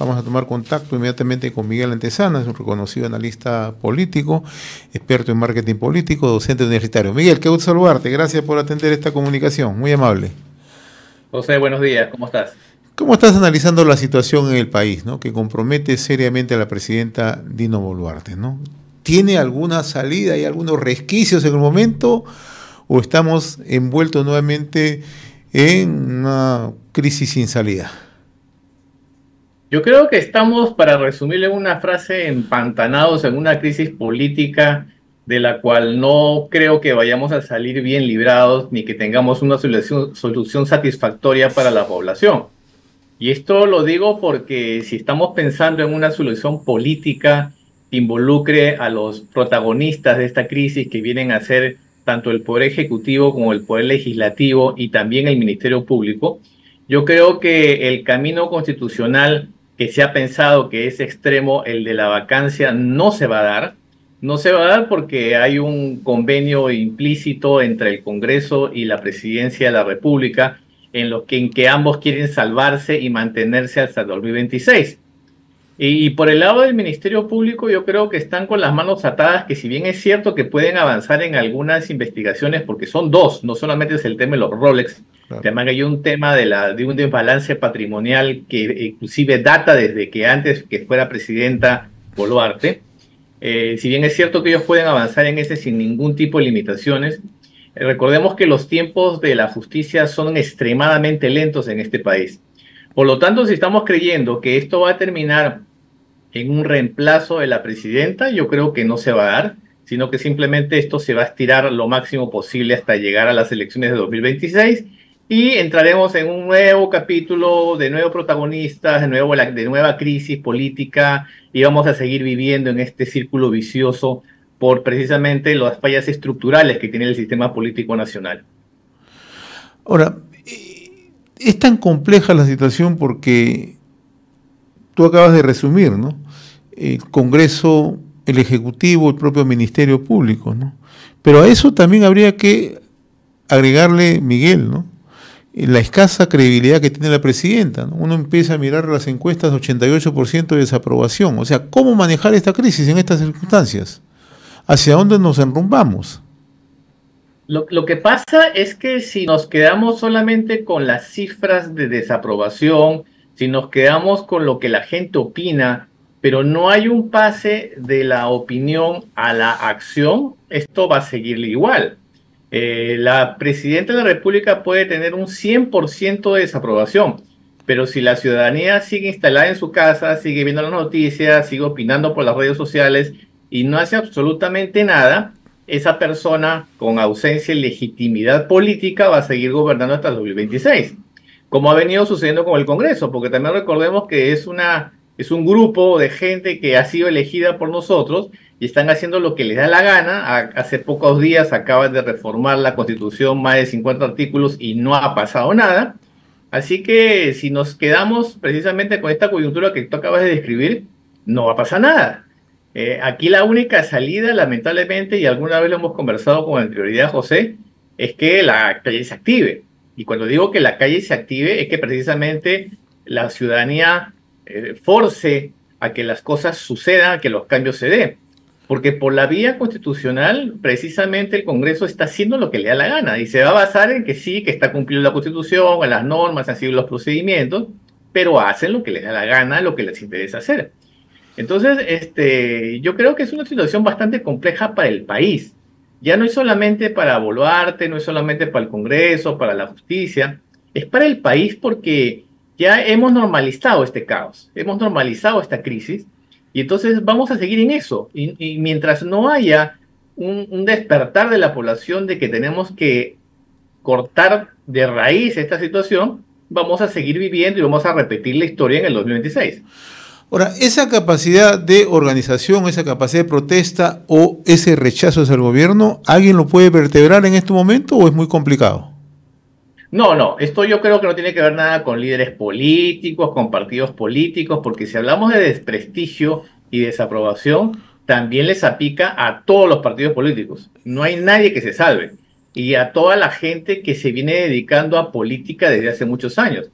Vamos a tomar contacto inmediatamente con Miguel Antezana, es un reconocido analista político, experto en marketing político, docente universitario. Miguel, qué gusto saludarte. Gracias por atender esta comunicación. Muy amable. José, buenos días, ¿cómo estás? ¿Cómo estás analizando la situación en el país, ¿no? Que compromete seriamente a la presidenta Dina Boluarte, ¿no? ¿Tiene alguna salida y algunos resquicios en el momento o estamos envueltos nuevamente en una crisis sin salida? Yo creo que estamos, para resumirle en una frase, empantanados en una crisis política de la cual no creo que vayamos a salir bien librados ni que tengamos una solución satisfactoria para la población. Y esto lo digo porque si estamos pensando en una solución política que involucre a los protagonistas de esta crisis, que vienen a ser tanto el Poder Ejecutivo como el Poder Legislativo y también el Ministerio Público, yo creo que el camino constitucional que se ha pensado que es extremo, el de la vacancia, no se va a dar. No se va a dar porque hay un convenio implícito entre el Congreso y la Presidencia de la República en que ambos quieren salvarse y mantenerse hasta el 2026. Y por el lado del Ministerio Público, yo creo que están con las manos atadas, que si bien es cierto que pueden avanzar en algunas investigaciones, porque son dos, no solamente es el tema de los Rolex, Claro. también hay un tema de un desbalance patrimonial que inclusive data desde que antes que fuera presidenta Boluarte. Si bien es cierto que ellos pueden avanzar en ese sin ningún tipo de limitaciones, recordemos que los tiempos de la justicia son extremadamente lentos en este país. Por lo tanto, si estamos creyendo que esto va a terminar en un reemplazo de la presidenta, yo creo que no se va a dar, sino que simplemente esto se va a estirar lo máximo posible hasta llegar a las elecciones de 2026 y entraremos en un nuevo capítulo de nuevos protagonistas, de nueva crisis política y vamos a seguir viviendo en este círculo vicioso por precisamente las fallas estructurales que tiene el sistema político nacional. Ahora, es tan compleja la situación porque tú acabas de resumir, ¿no? El Congreso, el Ejecutivo, el propio Ministerio Público, ¿no? Pero a eso también habría que agregarle, Miguel, ¿no? La escasa credibilidad que tiene la presidenta, ¿no? Uno empieza a mirar las encuestas, 88% de desaprobación. O sea, ¿cómo manejar esta crisis en estas circunstancias? ¿Hacia dónde nos enrumbamos? Lo que pasa es que si nos quedamos solamente con las cifras de desaprobación, si nos quedamos con lo que la gente opina, pero no hay un pase de la opinión a la acción, esto va a seguir igual. La presidenta de la República puede tener un 100% de desaprobación, pero si la ciudadanía sigue instalada en su casa, sigue viendo las noticias, sigue opinando por las redes sociales y no hace absolutamente nada, esa persona con ausencia de legitimidad política va a seguir gobernando hasta el 2026, como ha venido sucediendo con el Congreso, porque también recordemos que es un grupo de gente que ha sido elegida por nosotros y están haciendo lo que les da la gana. Hace pocos días acaban de reformar la Constitución, más de 50 artículos y no ha pasado nada. Así que si nos quedamos precisamente con esta coyuntura que tú acabas de describir, no va a pasar nada. Aquí la única salida, lamentablemente, y alguna vez lo hemos conversado con anterioridad, José, es que la calle se active. Y cuando digo que la calle se active, es que precisamente la ciudadanía force a que las cosas sucedan, a que los cambios se den. Porque por la vía constitucional, precisamente el Congreso está haciendo lo que le da la gana y se va a basar en que sí, que está cumpliendo la Constitución, en las normas, han sido los procedimientos, pero hacen lo que les da la gana, lo que les interesa hacer. Entonces, yo creo que es una situación bastante compleja para el país. Ya no es solamente para Boluarte, no es solamente para el Congreso, para la justicia, es para el país porque ya hemos normalizado este caos, hemos normalizado esta crisis y entonces vamos a seguir en eso. Y mientras no haya un despertar de la población de que tenemos que cortar de raíz esta situación, vamos a seguir viviendo y vamos a repetir la historia en el 2026. Ahora, esa capacidad de organización, esa capacidad de protesta o ese rechazo hacia el gobierno, ¿alguien lo puede vertebrar en este momento o es muy complicado? No, no, esto yo creo que no tiene que ver nada con líderes políticos, con partidos políticos, porque si hablamos de desprestigio y desaprobación, también les aplica a todos los partidos políticos. No hay nadie que se salve. Y a toda la gente que se viene dedicando a política desde hace muchos años.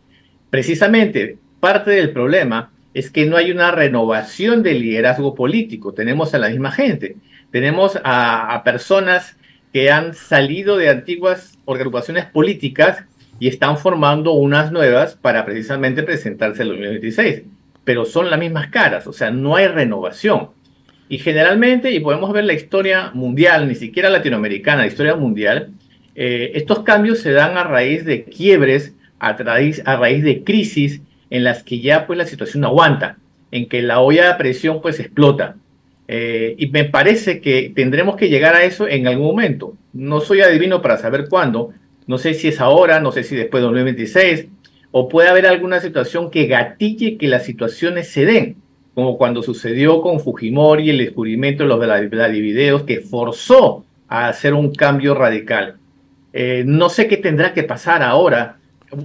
Precisamente, parte del problema es que no hay una renovación del liderazgo político. Tenemos a la misma gente, tenemos a personas que han salido de antiguas agrupaciones políticas y están formando unas nuevas para precisamente presentarse en el 2026, pero son las mismas caras, o sea, no hay renovación. Y generalmente, y podemos ver la historia mundial, ni siquiera latinoamericana, la historia mundial, estos cambios se dan a raíz de quiebres, a raíz de crisis en las que ya pues la situación no aguanta, en que la olla de presión pues explota. Y me parece que tendremos que llegar a eso en algún momento. No soy adivino para saber cuándo, no sé si es ahora, no sé si después de 2026, o puede haber alguna situación que gatille que las situaciones se den, como cuando sucedió con Fujimori, el descubrimiento de los Vladivideos, que forzó a hacer un cambio radical. No sé qué tendrá que pasar ahora.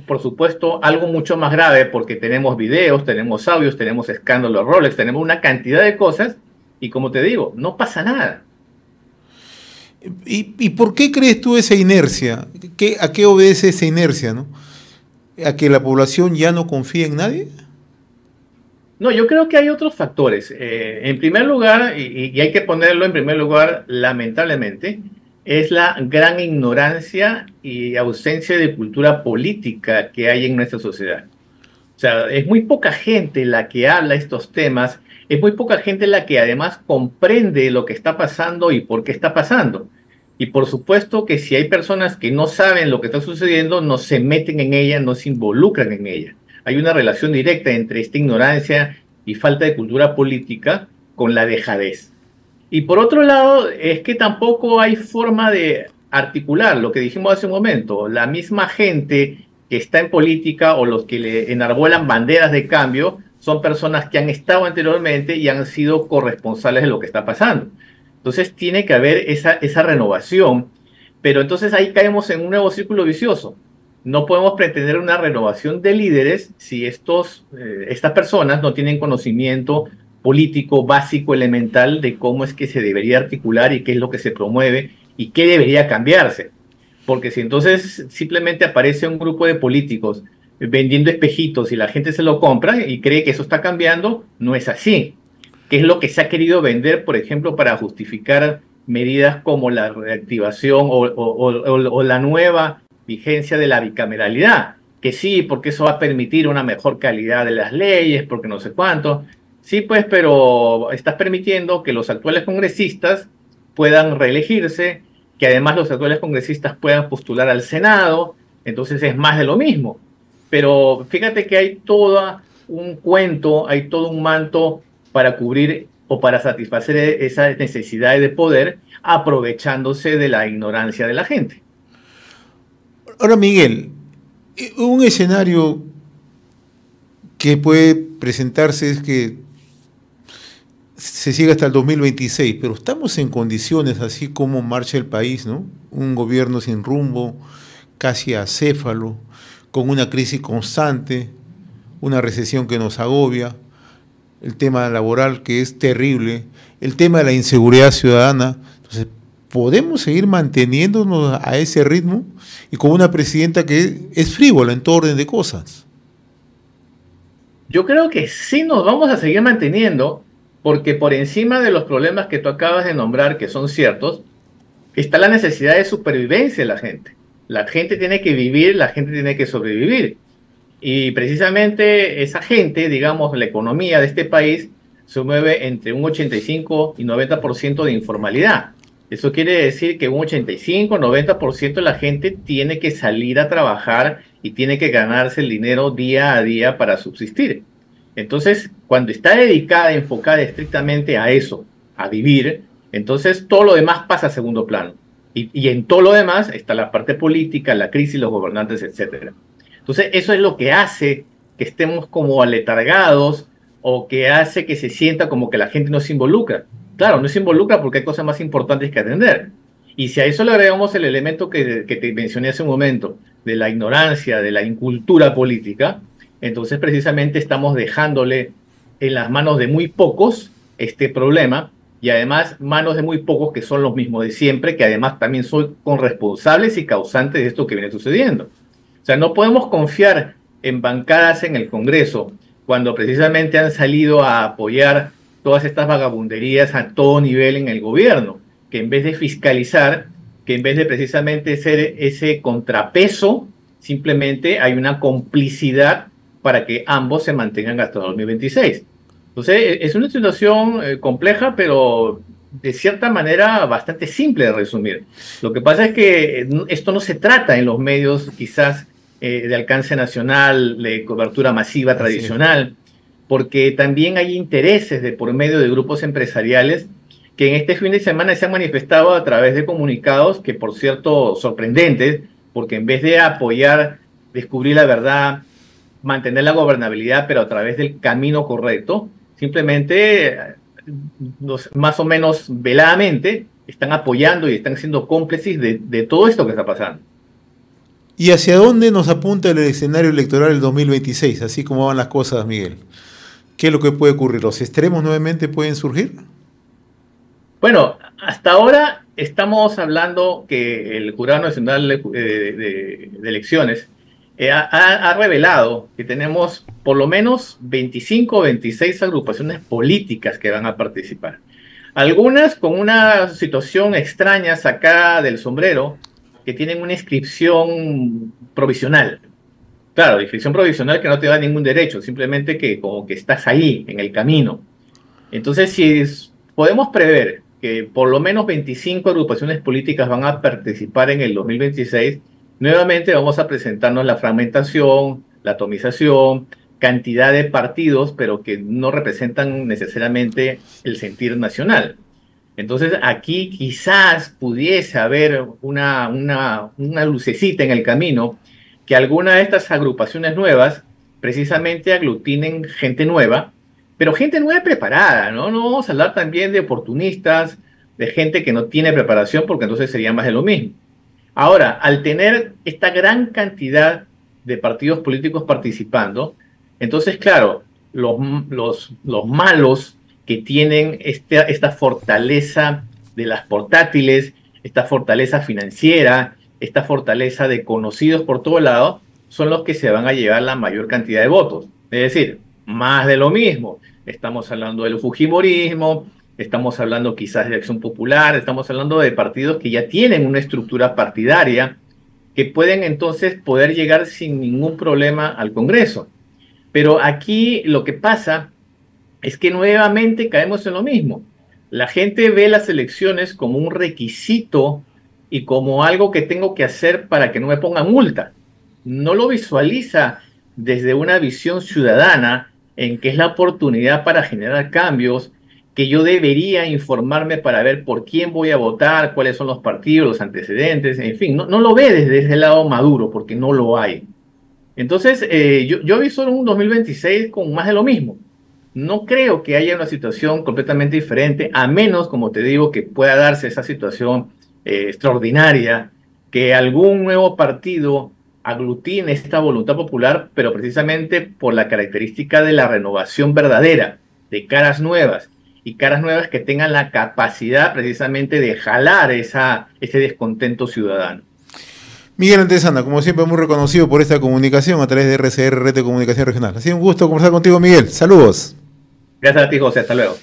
Por supuesto, algo mucho más grave, porque tenemos videos, tenemos audios, tenemos escándalos Rolex, tenemos una cantidad de cosas, y como te digo, no pasa nada. ¿Y por qué crees tú esa inercia? ¿A qué obedece esa inercia, no? ¿A que la población ya no confía en nadie? No, yo creo que hay otros factores. En primer lugar, y hay que ponerlo en primer lugar, lamentablemente, es la gran ignorancia y ausencia de cultura política que hay en nuestra sociedad. O sea, es muy poca gente la que habla estos temas, es muy poca gente la que además comprende lo que está pasando y por qué está pasando. Y por supuesto que si hay personas que no saben lo que está sucediendo, no se meten en ella, no se involucran en ella. Hay una relación directa entre esta ignorancia y falta de cultura política con la dejadez. Y por otro lado, es que tampoco hay forma de articular lo que dijimos hace un momento. La misma gente que está en política o los que le enarbolan banderas de cambio son personas que han estado anteriormente y han sido corresponsables de lo que está pasando. Entonces tiene que haber esa renovación, pero entonces ahí caemos en un nuevo círculo vicioso. No podemos pretender una renovación de líderes si estas personas no tienen conocimiento político básico, elemental, de cómo es que se debería articular y qué es lo que se promueve y qué debería cambiarse. Porque si entonces simplemente aparece un grupo de políticos vendiendo espejitos y la gente se lo compra y cree que eso está cambiando, no es así. ¿Qué es lo que se ha querido vender, por ejemplo, para justificar medidas como la reactivación o la nueva vigencia de la bicameralidad? Que sí, porque eso va a permitir una mejor calidad de las leyes, porque no sé cuánto. Sí, pues, pero estás permitiendo que los actuales congresistas puedan reelegirse, que además los actuales congresistas puedan postular al Senado, entonces es más de lo mismo. Pero fíjate que hay todo un cuento, hay todo un manto para cubrir o para satisfacer esas necesidades de poder, aprovechándose de la ignorancia de la gente. Ahora, Miguel, un escenario que puede presentarse es que se siga hasta el 2026, pero estamos en condiciones, así como marcha el país, ¿no? Un gobierno sin rumbo, casi acéfalo, con una crisis constante, una recesión que nos agobia, el tema laboral que es terrible, el tema de la inseguridad ciudadana. Entonces, ¿podemos seguir manteniéndonos a ese ritmo y con una presidenta que es frívola en todo orden de cosas? Yo creo que sí nos vamos a seguir manteniendo, porque por encima de los problemas que tú acabas de nombrar, que son ciertos, está la necesidad de supervivencia de la gente. La gente tiene que vivir, la gente tiene que sobrevivir. Y precisamente esa gente, digamos, la economía de este país se mueve entre un 85 y 90% de informalidad. Eso quiere decir que un 85, 90% de la gente tiene que salir a trabajar y tiene que ganarse el dinero día a día para subsistir. Entonces, cuando está dedicada, enfocada estrictamente a eso, a vivir, entonces todo lo demás pasa a segundo plano. Y en todo lo demás está la parte política, la crisis, los gobernantes, etcétera. Entonces, eso es lo que hace que estemos como aletargados o que hace que se sienta como que la gente no se involucra. Claro, no se involucra porque hay cosas más importantes que atender. Y si a eso le agregamos el elemento que te mencioné hace un momento, de la ignorancia, de la incultura política, entonces precisamente estamos dejándole en las manos de muy pocos este problema, y además manos de muy pocos que son los mismos de siempre, que además también son corresponsables y causantes de esto que viene sucediendo. O sea, no podemos confiar en bancadas en el Congreso cuando precisamente han salido a apoyar todas estas vagabunderías a todo nivel en el gobierno, que en vez de fiscalizar, que en vez de precisamente ser ese contrapeso, simplemente hay una complicidad para que ambos se mantengan hasta 2026. Entonces, es una situación compleja, pero de cierta manera bastante simple de resumir. Lo que pasa es que esto no se trata en los medios quizás de alcance nacional, de cobertura masiva tradicional, porque también hay intereses de por medio de grupos empresariales que en este fin de semana se han manifestado a través de comunicados que, por cierto, sorprendentes, porque en vez de apoyar, descubrir la verdad, mantener la gobernabilidad, pero a través del camino correcto, simplemente, más o menos veladamente, están apoyando y están siendo cómplices de todo esto que está pasando. ¿Y hacia dónde nos apunta el escenario electoral del 2026, así como van las cosas, Miguel? ¿Qué es lo que puede ocurrir? ¿Los extremos nuevamente pueden surgir? Bueno, hasta ahora estamos hablando que el Jurado Nacional de Elecciones ha revelado que tenemos por lo menos 25 o 26 agrupaciones políticas que van a participar. Algunas con una situación extraña sacada del sombrero, que tienen una inscripción provisional. Claro, inscripción provisional que no te da ningún derecho, simplemente que como que estás ahí, en el camino. Entonces, si podemos prever que por lo menos 25 agrupaciones políticas van a participar en el 2026, nuevamente vamos a presentarnos la fragmentación, la atomización, cantidad de partidos, pero que no representan necesariamente el sentir nacional. Entonces aquí quizás pudiese haber una lucecita en el camino, que alguna de estas agrupaciones nuevas precisamente aglutinen gente nueva, pero gente nueva preparada, ¿no? No vamos a hablar también de oportunistas, de gente que no tiene preparación, porque entonces sería más de lo mismo. Ahora, al tener esta gran cantidad de partidos políticos participando, entonces, claro, los malos que tienen esta fortaleza de las portátiles, esta fortaleza financiera, esta fortaleza de conocidos por todo lado, son los que se van a llevar la mayor cantidad de votos. Es decir, más de lo mismo. Estamos hablando del fujimorismo, estamos hablando quizás de Acción Popular, estamos hablando de partidos que ya tienen una estructura partidaria, que pueden entonces poder llegar sin ningún problema al Congreso. Pero aquí lo que pasa es que nuevamente caemos en lo mismo. La gente ve las elecciones como un requisito y como algo que tengo que hacer para que no me pongan multa. No lo visualiza desde una visión ciudadana en que es la oportunidad para generar cambios, que yo debería informarme para ver por quién voy a votar, cuáles son los partidos, los antecedentes, en fin, no lo ve desde ese lado maduro porque no lo hay. Entonces, yo vi solo un 2026 con más de lo mismo. No creo que haya una situación completamente diferente, a menos, como te digo, que pueda darse esa situación extraordinaria, que algún nuevo partido aglutine esta voluntad popular, pero precisamente por la característica de la renovación verdadera, de caras nuevas, y caras nuevas que tengan la capacidad precisamente de jalar ese descontento ciudadano. Miguel Antezana, como siempre, muy reconocido por esta comunicación a través de RCR, Red de Comunicación Regional. Ha sido un gusto conversar contigo, Miguel. Saludos. Gracias a ti, José. Hasta luego.